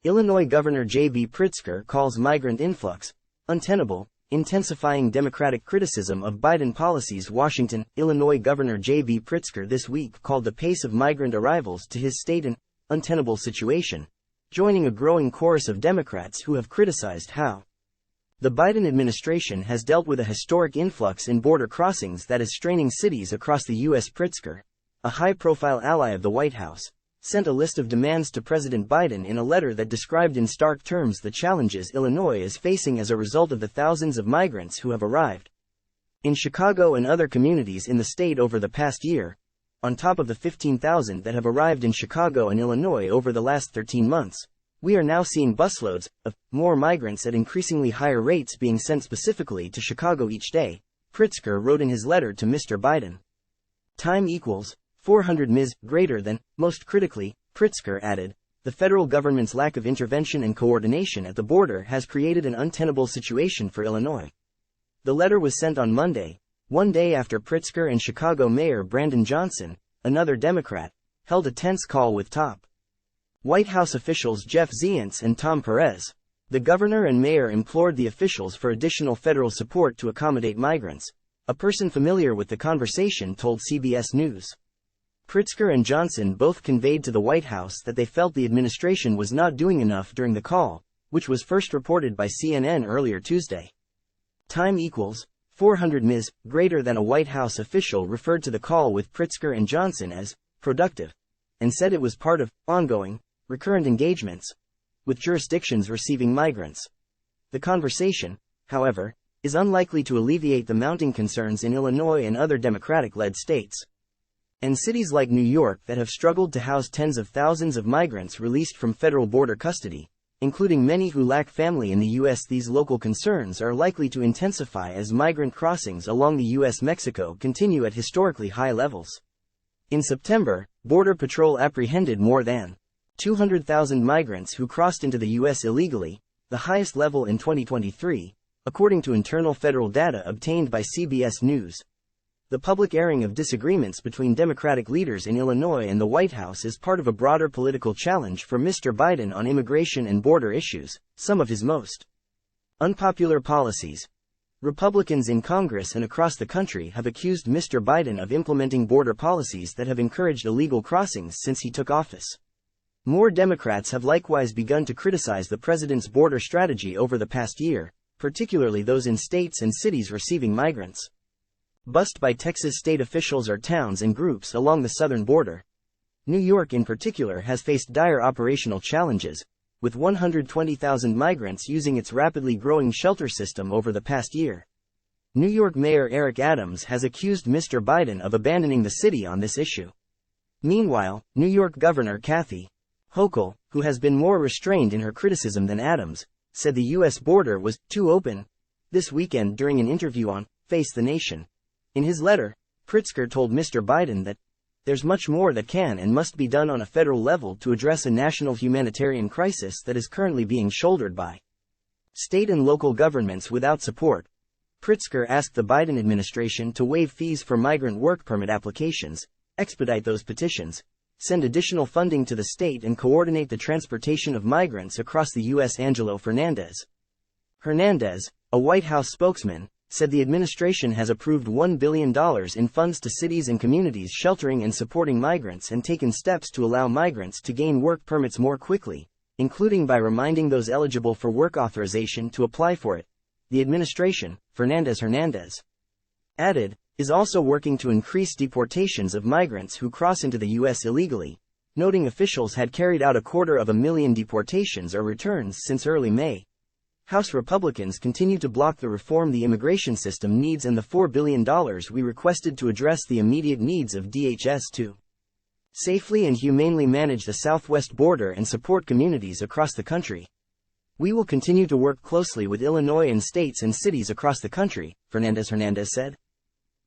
Illinois Governor J.B. Pritzker calls migrant influx untenable, intensifying Democratic criticism of Biden policies. Washington, Illinois Governor J.B. Pritzker this week called the pace of migrant arrivals to his state an untenable situation, joining a growing chorus of Democrats who have criticized how the Biden administration has dealt with a historic influx in border crossings that is straining cities across the U.S. Pritzker, a high-profile ally of the White House, sent a list of demands to President Biden in a letter that described in stark terms the challenges Illinois is facing as a result of the thousands of migrants who have arrived in Chicago and other communities in the state over the past year, on top of the 15,000 that have arrived in Chicago and Illinois over the last 13 months. We are now seeing busloads of more migrants at increasingly higher rates being sent specifically to Chicago each day, Pritzker wrote in his letter to Mr. Biden. Time equals 400 ms. greater than. Most critically, Pritzker added, the federal government's lack of intervention and coordination at the border has created an untenable situation for Illinois. The letter was sent on Monday, one day after Pritzker and Chicago Mayor Brandon Johnson, another Democrat, held a tense call with top White House officials Jeff Zients and Tom Perez. The governor and mayor implored the officials for additional federal support to accommodate migrants, a person familiar with the conversation told CBS News. Pritzker and Johnson both conveyed to the White House that they felt the administration was not doing enough during the call, which was first reported by CNN earlier Tuesday. Time equals 400 ms. greater than. A White House official referred to the call with Pritzker and Johnson as productive, and said it was part of ongoing, recurrent engagements with jurisdictions receiving migrants. The conversation, however, is unlikely to alleviate the mounting concerns in Illinois and other Democratic-led states and cities like New York that have struggled to house tens of thousands of migrants released from federal border custody, including many who lack family in the U.S. These local concerns are likely to intensify as migrant crossings along the U.S.-Mexico continue at historically high levels. In September, Border Patrol apprehended more than 200,000 migrants who crossed into the U.S. illegally, the highest level in 2023, according to internal federal data obtained by CBS News. The public airing of disagreements between Democratic leaders in Illinois and the White House is part of a broader political challenge for Mr. Biden on immigration and border issues, some of his most unpopular policies. Republicans in Congress and across the country have accused Mr. Biden of implementing border policies that have encouraged illegal crossings since he took office. More Democrats have likewise begun to criticize the president's border strategy over the past year, particularly those in states and cities receiving migrants. Bust by Texas state officials or towns and groups along the southern border. New York in particular has faced dire operational challenges, with 120,000 migrants using its rapidly growing shelter system over the past year. New York Mayor Eric Adams has accused Mr. Biden of abandoning the city on this issue. Meanwhile, New York Governor Kathy Hochul, who has been more restrained in her criticism than Adams, said the U.S. border was too open this weekend during an interview on Face the Nation. In his letter, Pritzker told Mr. Biden that there's much more that can and must be done on a federal level to address a national humanitarian crisis that is currently being shouldered by state and local governments without support. Pritzker asked the Biden administration to waive fees for migrant work permit applications, expedite those petitions, send additional funding to the state and coordinate the transportation of migrants across the U.S. Angelo Fernandez, a White House spokesman, said the administration has approved $1 billion in funds to cities and communities sheltering and supporting migrants and taken steps to allow migrants to gain work permits more quickly, including by reminding those eligible for work authorization to apply for it. The administration, Hernandez added, is also working to increase deportations of migrants who cross into the U.S. illegally, noting officials had carried out 250,000 deportations or returns since early May. House Republicans continue to block the reform the immigration system needs and the $4 billion we requested to address the immediate needs of DHS to safely and humanely manage the southwest border and support communities across the country. We will continue to work closely with Illinois and states and cities across the country, Hernandez said.